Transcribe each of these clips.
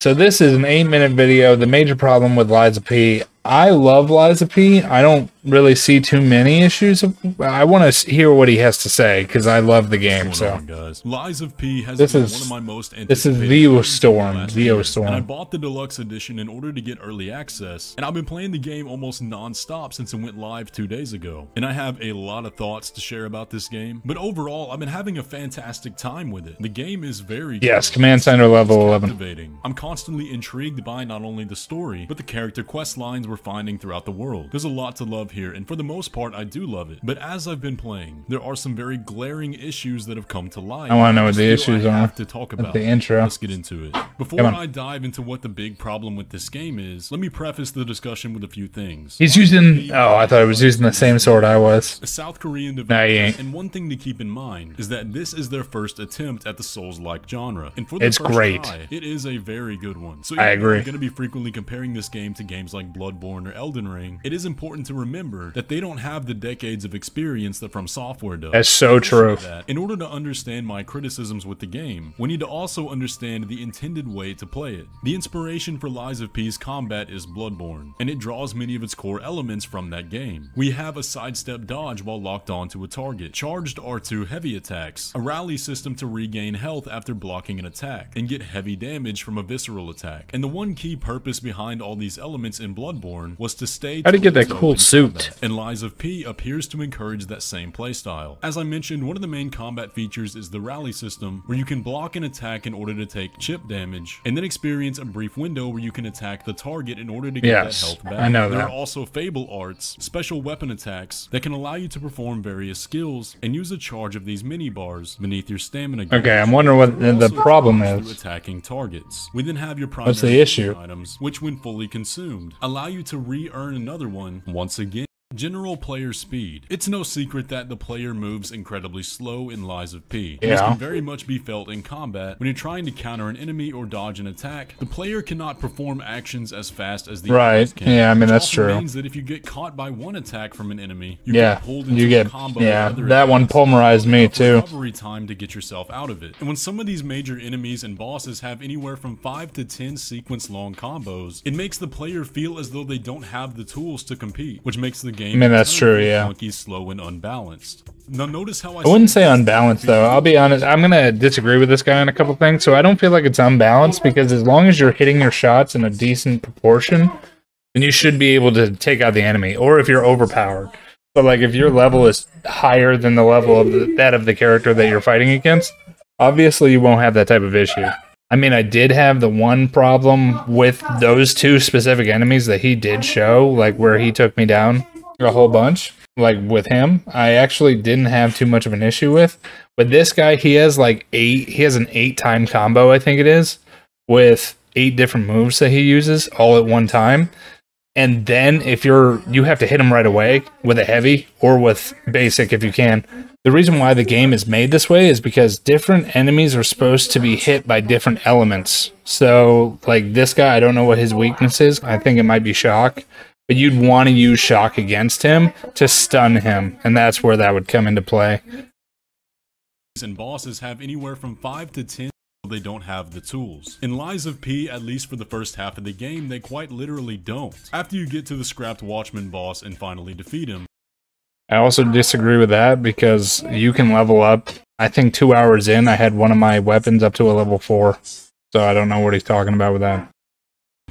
So this is an 8-minute video. The major problem with Liza P. I love Liza P. I don't really see too many issues. I want to hear what he has to say because I love the game. So guys, Liza P has this been is one of my most this is anticipated Ziostorm. and I bought the deluxe edition in order to get early access. And I've been playing the game almost non-stop since it went live 2 days ago. And I have a lot of thoughts to share about this game. But overall, I've been having a fantastic time with it. The game is very Command Center level 11. I'm constantly intrigued by not only the story, but the character quest lines we're finding throughout the world. There's a lot to love here, and for the most part, I do love it. But as I've been playing, there are some very glaring issues that have come to light. I want to know what the issues are. Have to talk about the intro. Let's get into it. Before I dive into what the big problem with this game is, let me preface the discussion with a few things. He's using... Oh, I thought he was using the same sword I was. A South Korean developer, and one thing to keep in mind is that this is their first attempt at the Souls-like genre. And for the first try, it is a very good one. So I agree. I'm going to be frequently comparing this game to games like Bloodborne or Elden Ring. It is important to remember that they don't have the decades of experience that From Software does. That's so true. In order to understand my criticisms with the game, we need to also understand the intended way to play it. The inspiration for Liza P's combat is Bloodborne, and it draws many of its core elements from that game. We have a sidestep dodge while locked onto a target, charged R2 heavy attacks, a rally system to regain health after blocking an attack, and get heavy damage from a visceral attack. And the one key purpose behind all these elements in Bloodborne was to stay... How to get that cool suit? And Liza P appears to encourage that same playstyle. As I mentioned, one of the main combat features is the rally system, where you can block an attack in order to take chip damage, and then experience a brief window where you can attack the target in order to get that health back. I know that. There are also Fable arts, special weapon attacks, that can allow you to perform various skills, and use a charge of these mini bars beneath your stamina gauge. Okay, I'm wondering what the problem is. Attacking targets. We then have your primary What's the issue? Items, which when fully consumed, allow you to re-earn another one once again. General player speed. It's no secret that the player moves incredibly slow in Liza P. This can very much be felt in combat. When you're trying to counter an enemy or dodge an attack, the player cannot perform actions as fast as the enemies can. Yeah, I mean, that's true. Means that if you get caught by one attack from an enemy, you get pulled into a combo that one pulverized me too. Recovery time to get yourself out of it. And when some of these major enemies and bosses have anywhere from 5 to 10 sequence-long combos, it makes the player feel as though they don't have the tools to compete, which makes the game that's true, funky, slow, and unbalanced. Now notice how I wouldn't say unbalanced though. I'll be honest, I'm gonna disagree with this guy on a couple things. So I don't feel like it's unbalanced because as long as you're hitting your shots in a decent proportion, then you should be able to take out the enemy. Or if you're overpowered. But like if your level is higher than the level of that of the character that you're fighting against, obviously you won't have that type of issue. I mean, I did have the one problem with those two specific enemies that he did show, like where he took me down a whole bunch. Like with him, I actually didn't have too much of an issue with. But this guy, he has like he has an 8-time combo, I think it is, with 8 different moves that he uses all at one time. And then if you have to hit him right away with a heavy or with basic if you can. The reason why the game is made this way is because different enemies are supposed to be hit by different elements. So like this guy, I don't know what his weakness is. I think it might be shock. But you'd want to use shock against him to stun him, and that's where that would come into play. And bosses have anywhere from 5 to 10. They don't have the tools. In Liza P, at least for the first half of the game, they quite literally don't. After you get to the scrapped Watchman boss and finally defeat him. I also disagree with that because you can level up. I think 2 hours in, I had one of my weapons up to a level 4. So I don't know what he's talking about with that.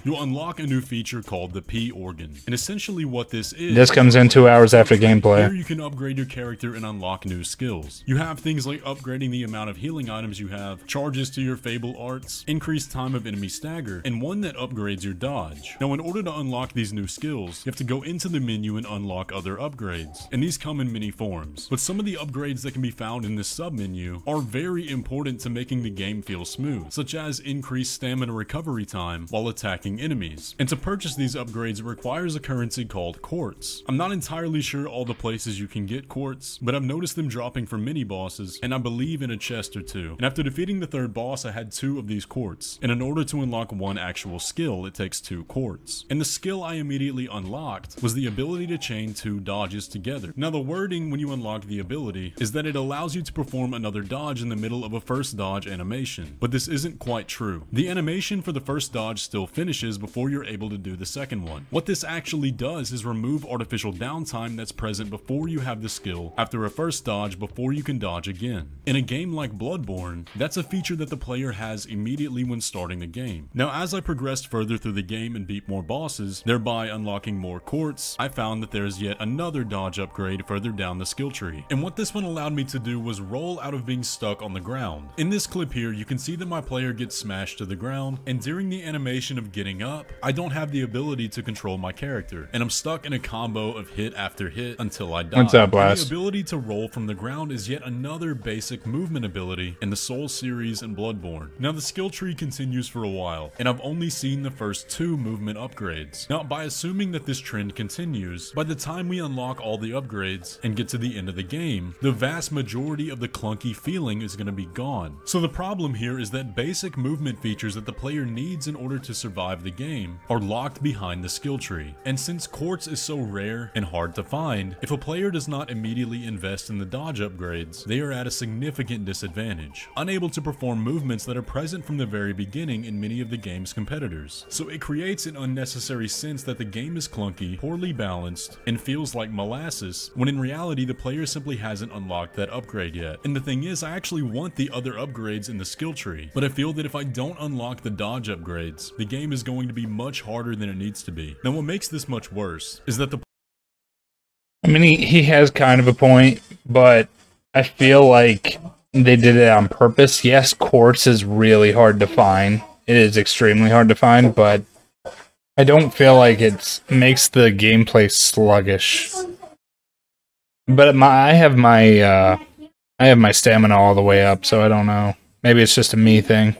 You'll unlock a new feature called the P organ, and essentially what this is... This comes in 2 hours after gameplay. Here you can upgrade your character and unlock new skills. You have things like upgrading the amount of healing items you have, charges to your Fable arts, increased time of enemy stagger, and one that upgrades your dodge. Now in order to unlock these new skills, you have to go into the menu and unlock other upgrades, and these come in many forms. But some of the upgrades that can be found in this sub-menu are very important to making the game feel smooth, such as increased stamina recovery time while attacking attacking enemies. And to purchase these upgrades, it requires a currency called quartz. I'm not entirely sure all the places you can get quartz, but I've noticed them dropping for mini bosses, and I believe in a chest or two. And after defeating the third boss, I had 2 of these quartz. And in order to unlock one actual skill, it takes 2 quartz. And the skill I immediately unlocked was the ability to chain 2 dodges together. Now the wording when you unlock the ability is that it allows you to perform another dodge in the middle of a first dodge animation, but this isn't quite true. The animation for the first dodge still finishes before you're able to do the second one. What this actually does is remove artificial downtime that's present before you have the skill after a first dodge before you can dodge again. In a game like Bloodborne, that's a feature that the player has immediately when starting the game. Now as I progressed further through the game and beat more bosses, thereby unlocking more quartz, I found that there's yet another dodge upgrade further down the skill tree. And what this one allowed me to do was roll out of being stuck on the ground. In this clip here, you can see that my player gets smashed to the ground, and during the animation of getting up, I don't have the ability to control my character, and I'm stuck in a combo of hit after hit until I die. What's up, Blast? The ability to roll from the ground is yet another basic movement ability in the Soul series and Bloodborne. Now the skill tree continues for a while, and I've only seen the first 2 movement upgrades. Now by assuming that this trend continues, by the time we unlock all the upgrades and get to the end of the game, the vast majority of the clunky feeling is going to be gone. So the problem here is that basic movement features that the player needs in order to survive the game are locked behind the skill tree. And since quartz is so rare and hard to find, if a player does not immediately invest in the dodge upgrades, they are at a significant disadvantage, unable to perform movements that are present from the very beginning in many of the game's competitors. So it creates an unnecessary sense that the game is clunky, poorly balanced, and feels like molasses, when in reality the player simply hasn't unlocked that upgrade yet. And the thing is, I actually want the other upgrades in the skill tree, but I feel that if I don't unlock the dodge upgrades, the game is going to be much harder than it needs to be. Now what makes this much worse is that I mean, he has kind of a point, but I feel like they did it on purpose. Yes, quartz is really hard to find. It is extremely hard to find, but I don't feel like it makes the gameplay sluggish. But I have my stamina all the way up, so I don't know. Maybe it's just a me thing.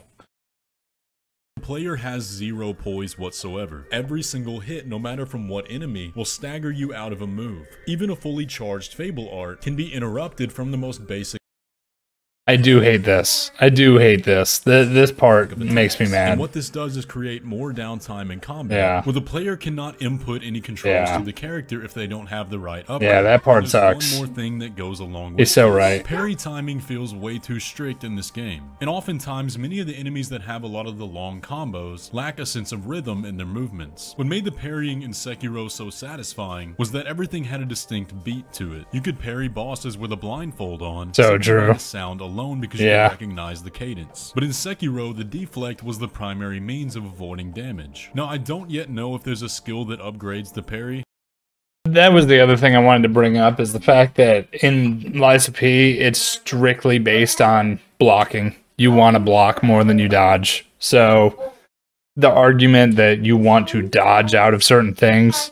the player has 0 poise whatsoever. Every single hit, no matter from what enemy, will stagger you out of a move. Even a fully charged Fable art can be interrupted from the most basic. I do hate this. I do hate this. This part makes me mad. And what this does is create more downtime in combat, where the player cannot input any controls to the character if they don't have the right upgrade. Yeah, that part sucks. One more thing that goes along with You're so right. Parry timing feels way too strict in this game, and oftentimes many of the enemies that have a lot of the long combos lack a sense of rhythm in their movements. What made the parrying in Sekiro so satisfying was that everything had a distinct beat to it. You could parry bosses with a blindfold on, so true. By sound alone because you recognize the cadence. But in Sekiro, the deflect was the primary means of avoiding damage. Now, I don't yet know if there's a skill that upgrades the parry. That was the other thing I wanted to bring up, is the fact that in Lies of P, it's strictly based on blocking. You want to block more than you dodge. So the argument that you want to dodge out of certain things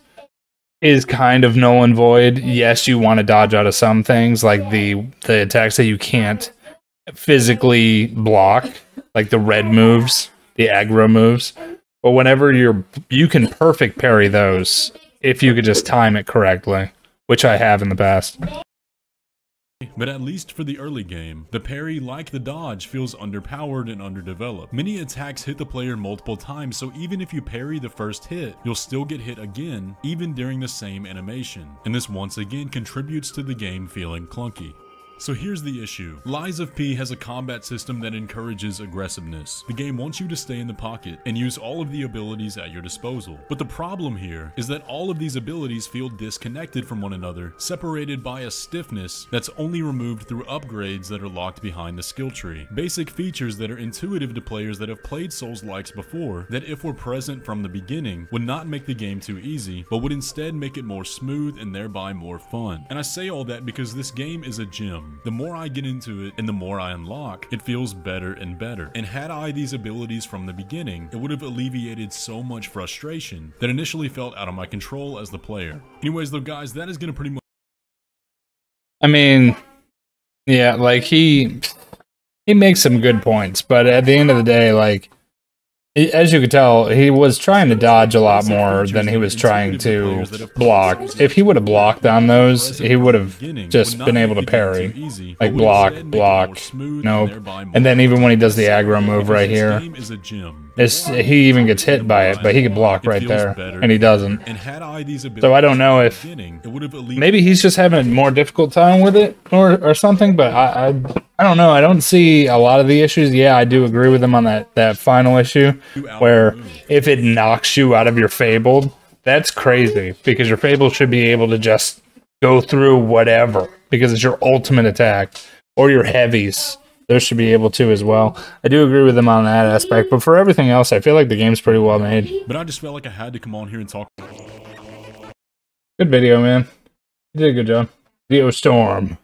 is kind of null and void. Yes, you want to dodge out of some things, like the attacks that you can't physically block, like the red moves, the aggro moves. But whenever you can perfect parry those if you could just time it correctly, which I have in the past. But at least for the early game, the parry, like the dodge, feels underpowered and underdeveloped. Many attacks hit the player multiple times, so even if you parry the first hit, you'll still get hit again, even during the same animation. And this once again contributes to the game feeling clunky. So here's the issue. Lies of P has a combat system that encourages aggressiveness. The game wants you to stay in the pocket and use all of the abilities at your disposal. But the problem here is that all of these abilities feel disconnected from one another, separated by a stiffness that's only removed through upgrades that are locked behind the skill tree. Basic features that are intuitive to players that have played Souls-likes before, that if were present from the beginning, would not make the game too easy, but would instead make it more smooth and thereby more fun. And I say all that because this game is a gem. The more I get into it and the more I unlock, it feels better and better. And had I these abilities from the beginning, it would have alleviated so much frustration that initially felt out of my control as the player. Anyways though guys, that is gonna pretty much... I mean, yeah, like he makes some good points, but at the end of the day, like, As you could tell, he was trying to dodge a lot more than he was trying to block. If he would have blocked on those, he would have just been able to parry. Like block, nope. And then even when he does the aggro move right here, he even gets hit by it, but he could block right there, and he doesn't. So I don't know if maybe he's just having a more difficult time with it or something, but I don't know. I don't see a lot of the issues. Yeah, I do agree with him on that final issue, where if it knocks you out of your Fabled, that's crazy, because your Fable should be able to just go through whatever, because it's your ultimate attack, or your heavies. Those should be able to as well. I do agree with him on that aspect, but for everything else, I feel like the game's pretty well made. But I just felt like I had to come on here and talk. Good video, man. You did a good job. Ziostorm.